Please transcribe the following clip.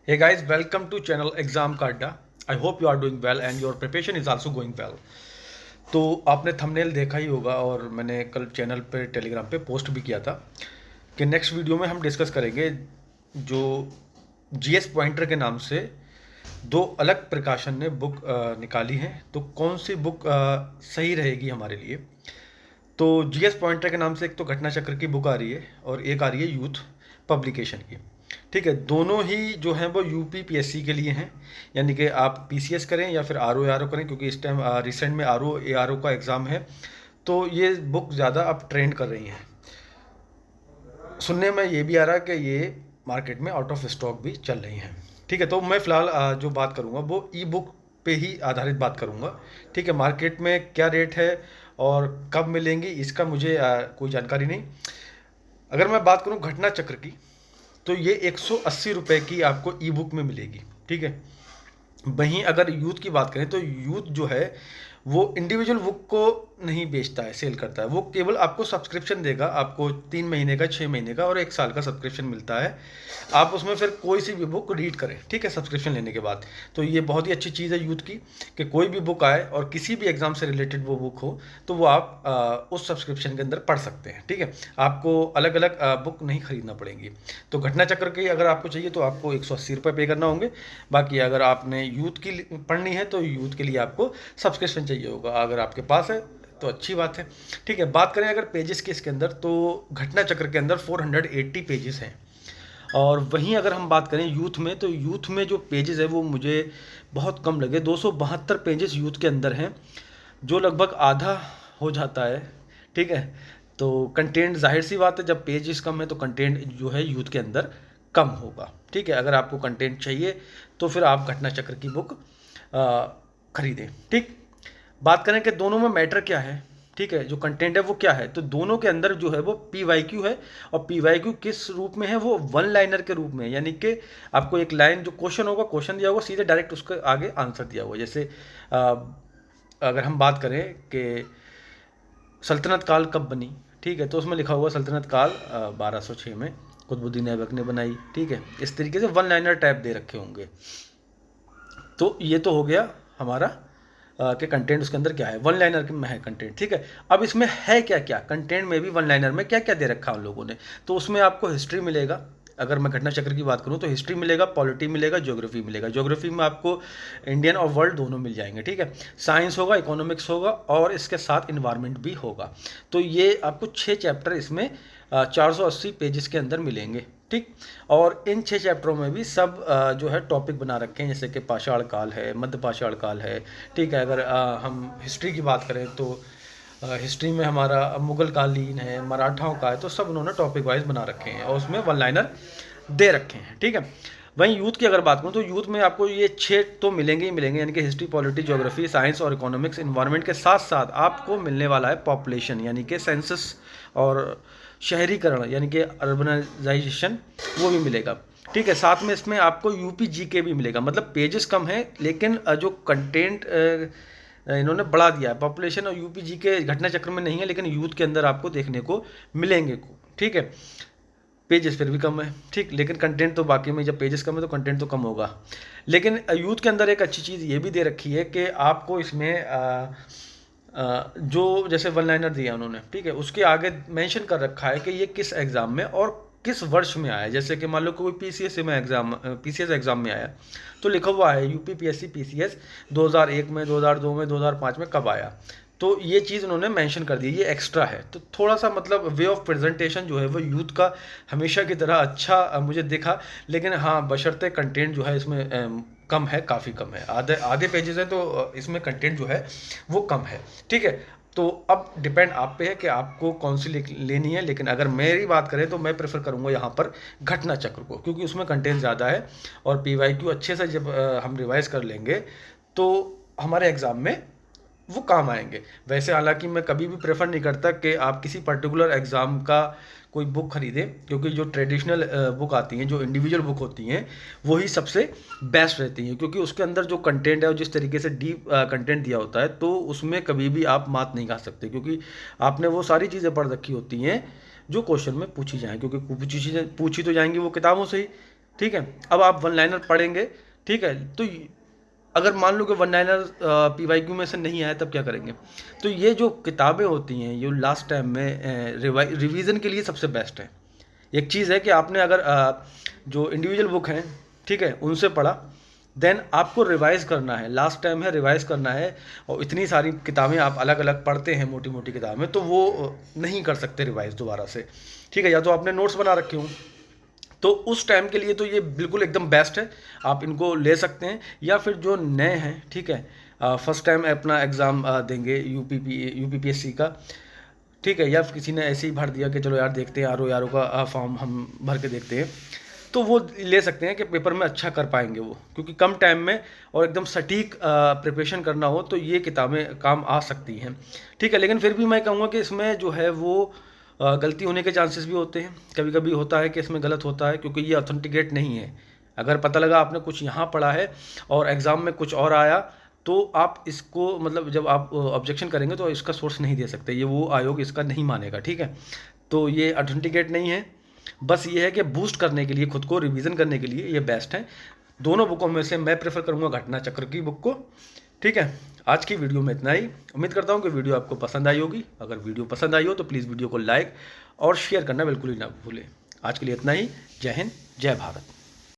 Hey guys, welcome to channel Exam का अड्डा। I hope you are doing well and your preparation is also going well. तो आपने thumbnail देखा ही होगा और मैंने कल चैनल पे टेलीग्राम पे पोस्ट भी किया था कि नेक्स्ट वीडियो में हम डिस्कस करेंगे जो जीएस पॉइंटर के नाम से दो अलग प्रकाशन ने बुक निकाली है। तो कौन सी बुक सही रहेगी हमारे लिए। तो जीएस पॉइंटर के नाम से एक तो घटना चक्र की बुक आ रही है और एक आ रही है यूथ पब्लिकेशन की। ठीक है, दोनों ही जो हैं वो यूपी पीएससी के लिए हैं, यानी कि आप पीसीएस करें या फिर आरओ एआरओ करें, क्योंकि इस टाइम रिसेंट में आरओ एआरओ का एग्ज़ाम है। तो ये बुक ज़्यादा अब ट्रेंड कर रही हैं। सुनने में ये भी आ रहा है कि ये मार्केट में आउट ऑफ स्टॉक भी चल रही हैं। ठीक है, तो मैं फ़िलहाल जो बात करूँगा वो ई बुक पे ही आधारित बात करूँगा। ठीक है, मार्केट में क्या रेट है और कब मिलेंगी इसका मुझे कोई जानकारी नहीं। अगर मैं बात करूँ घटना चक्र की, तो ये 180 रुपये की आपको ई बुक में मिलेगी। ठीक है, वहीं अगर यूथ की बात करें तो यूथ जो है वो इंडिविजुअल बुक को नहीं बेचता है, सेल करता है। वो केवल आपको सब्सक्रिप्शन देगा, आपको 3 महीने का, 6 महीने का और 1 साल का सब्सक्रिप्शन मिलता है। आप उसमें फिर कोई सी भी बुक रीड करें, ठीक है, सब्सक्रिप्शन लेने के बाद। तो ये बहुत ही अच्छी चीज़ है यूथ की कि कोई भी बुक आए और किसी भी एग्जाम से रिलेटेड वो बुक हो तो वो आप उस सब्सक्रिप्शन के अंदर पढ़ सकते हैं। ठीक है, आपको अलग अलग बुक नहीं खरीदना पड़ेंगी। तो घटना चक्र की अगर आपको चाहिए तो आपको 180 रुपये पे करना होंगे। बाकी अगर आपने यूथ की पढ़नी है तो यूथ के लिए आपको सब्सक्रिप्शन चाहिए होगा। अगर आपके पास है तो अच्छी बात है। ठीक है, बात करें अगर पेजेस की इसके अंदर, तो घटना चक्र के अंदर 480 पेजेस हैं। और वहीं अगर हम बात करें यूथ में, तो यूथ में जो पेजेस है वो मुझे बहुत कम लगे। 272 पेजेस यूथ के अंदर हैं, जो लगभग आधा हो जाता है। ठीक है, तो कंटेंट जाहिर सी बात है, जब पेजेस कम है तो कंटेंट जो है यूथ के अंदर कम होगा। ठीक है, अगर आपको कंटेंट चाहिए तो फिर आप घटना चक्र की बुक खरीदें। ठीक, बात करें कि दोनों में मैटर क्या है। ठीक है, जो कंटेंट है वो क्या है, तो दोनों के अंदर जो है वो पीवाईक्यू है। और पीवाईक्यू किस रूप में है, वो वन लाइनर के रूप में, यानी कि आपको एक लाइन, जो क्वेश्चन होगा, क्वेश्चन दिया होगा, सीधे डायरेक्ट उसके आगे आंसर दिया होगा। जैसे अगर हम बात करें कि सल्तनत काल कब बनी, ठीक है, तो उसमें लिखा हुआ सल्तनत काल 1206 में कुतुबुद्दीन ऐबक ने बनाई। ठीक है, इस तरीके से वन लाइनर टाइप दे रखे होंगे। तो ये तो हो गया हमारा कि कंटेंट उसके अंदर क्या है, वन लाइनर में है कंटेंट। ठीक है, अब इसमें है क्या क्या कंटेंट में भी, वन लाइनर में क्या क्या दे रखा है उन लोगों ने। तो उसमें आपको हिस्ट्री मिलेगा। अगर मैं घटना चक्र की बात करूं तो हिस्ट्री मिलेगा, पॉलिटी मिलेगा, ज्योग्राफी मिलेगा। ज्योग्राफी में आपको इंडियन और वर्ल्ड दोनों मिल जाएंगे। ठीक है, साइंस होगा, इकोनॉमिक्स होगा और इसके साथ इन्वायरमेंट भी होगा। तो ये आपको 6 चैप्टर इसमें 480 पेजेस के अंदर मिलेंगे। ठीक, और इन 6 चैप्टरों में भी सब जो है टॉपिक बना रखे हैं, जैसे कि पाषाण काल है, मध्य पाषाण काल है। ठीक है, अगर हम हिस्ट्री की बात करें तो हिस्ट्री में हमारा मुगल कालीन है, मराठाओं का है, तो सब उन्होंने टॉपिक वाइज बना रखे हैं और उसमें वन लाइनर दे रखे हैं। ठीक है, वहीं यूथ की अगर बात करूँ तो यूथ में आपको ये 6 तो मिलेंगे ही मिलेंगे, यानी कि हिस्ट्री, पॉलिटी, ज्योग्राफी, साइंस और इकोनॉमिक्स, इन्वायरमेंट के साथ साथ आपको मिलने वाला है पॉपुलेशन, यानी कि सेंसस और शहरीकरण, यानी कि अर्बनाइजेशन, वो भी मिलेगा। ठीक है, साथ में इसमें आपको यूपी जीके भी मिलेगा। मतलब पेजेस कम है लेकिन जो कंटेंट इन्होंने बढ़ा दिया है। पॉपुलेशन और यूपी जीके घटना चक्र में नहीं है, लेकिन यूथ के अंदर आपको देखने को मिलेंगे। ठीक है, पेजेस फिर भी कम है। ठीक, लेकिन कंटेंट तो बाकी में, जब पेजेस कम है तो कंटेंट तो कम होगा। लेकिन यूथ के अंदर एक अच्छी चीज़ ये भी दे रखी है कि आपको इसमें जो जैसे वन लाइनर दिया उन्होंने, ठीक है, उसके आगे मेंशन कर रखा है कि ये किस एग्ज़ाम में और किस वर्ष में आया। जैसे कि मान लो कोई पीसीएस एग्ज़ाम में आया तो लिखा हुआ है यूपी पीएससी पीसीएस 2001 में, 2002 में, 2005 में कब आया। तो ये चीज़ उन्होंने मेंशन कर दी, ये एक्स्ट्रा है। तो थोड़ा सा मतलब वे ऑफ प्रेजेंटेशन जो है वो यूथ का हमेशा की तरह अच्छा मुझे दिखा। लेकिन हाँ, बशर्ते कंटेंट जो है इसमें कम है, काफ़ी कम है। आधे आधे पेजेस हैं तो इसमें कंटेंट जो है वो कम है। ठीक है, तो अब डिपेंड आप पे है कि आपको कौन सी लेनी है। लेकिन अगर मेरी बात करें तो मैं प्रेफर करूंगा यहाँ पर घटना चक्र को, क्योंकि उसमें कंटेंट ज़्यादा है और पीवाईक्यू अच्छे से जब हम रिवाइज कर लेंगे तो हमारे एग्ज़ाम में वो काम आएंगे। वैसे हालांकि मैं कभी भी प्रेफर नहीं करता कि आप किसी पर्टिकुलर एग्ज़ाम का कोई बुक खरीदें, क्योंकि जो ट्रेडिशनल बुक आती हैं, जो इंडिविजुअल बुक होती हैं, वही सबसे बेस्ट रहती हैं। क्योंकि उसके अंदर जो कंटेंट है और जिस तरीके से डीप कंटेंट दिया होता है, तो उसमें कभी भी आप मात नहीं खा सकते, क्योंकि आपने वो सारी चीज़ें पढ़ रखी होती हैं जो क्वेश्चन में पूछी जाएँ। क्योंकि पूछी तो जाएंगी वो किताबों से ही, ठीक है। अब आप वन लाइनर पढ़ेंगे, ठीक है, तो अगर मान लो कि वन लाइनर PYQ में से नहीं आया तब क्या करेंगे? तो ये जो किताबें होती हैं ये लास्ट टाइम में रिवीजन के लिए सबसे बेस्ट है। एक चीज़ है कि आपने अगर जो इंडिविजुअल बुक हैं, ठीक है, उनसे पढ़ा, देन आपको रिवाइज़ करना है, लास्ट टाइम है रिवाइज़ करना है। और इतनी सारी किताबें आप अलग अलग पढ़ते हैं, मोटी मोटी किताबें, तो वो नहीं कर सकते रिवाइज़ दोबारा से, ठीक है। या तो आपने नोट्स बना रखे हों, तो उस टाइम के लिए तो ये बिल्कुल एकदम बेस्ट है, आप इनको ले सकते हैं। या फिर जो नए हैं, ठीक है, फर्स्ट टाइम अपना एग्ज़ाम देंगे UPPSC का, ठीक है, या फिर किसी ने ऐसे ही भर दिया कि चलो यार देखते हैं, RO का फॉर्म हम भर के देखते हैं, तो वो ले सकते हैं कि पेपर में अच्छा कर पाएंगे वो, क्योंकि कम टाइम में और एकदम सटीक प्रिपरेशन करना हो तो ये किताबें काम आ सकती हैं, ठीक है। लेकिन फिर भी मैं कहूँगा कि इसमें जो है वो गलती होने के चांसेस भी होते हैं, कभी कभी होता है कि इसमें गलत होता है, क्योंकि ये ऑथेंटिकेट नहीं है। अगर पता लगा आपने कुछ यहाँ पढ़ा है और एग्ज़ाम में कुछ और आया, तो आप इसको मतलब जब आप ऑब्जेक्शन करेंगे तो इसका सोर्स नहीं दे सकते, ये वो आयोग इसका नहीं मानेगा, ठीक है। तो ये ऑथेंटिकेट नहीं है, बस ये है कि बूस्ट करने के लिए, खुद को रिवीजन करने के लिए ये बेस्ट है। दोनों बुकों में से मैं प्रेफर करूँगा घटना चक्र की बुक को, ठीक है। आज की वीडियो में इतना ही। उम्मीद करता हूँ कि वीडियो आपको पसंद आई होगी। अगर वीडियो पसंद आई हो तो प्लीज़ वीडियो को लाइक और शेयर करना बिल्कुल ही ना भूलें। आज के लिए इतना ही। जय हिंद, जय भारत।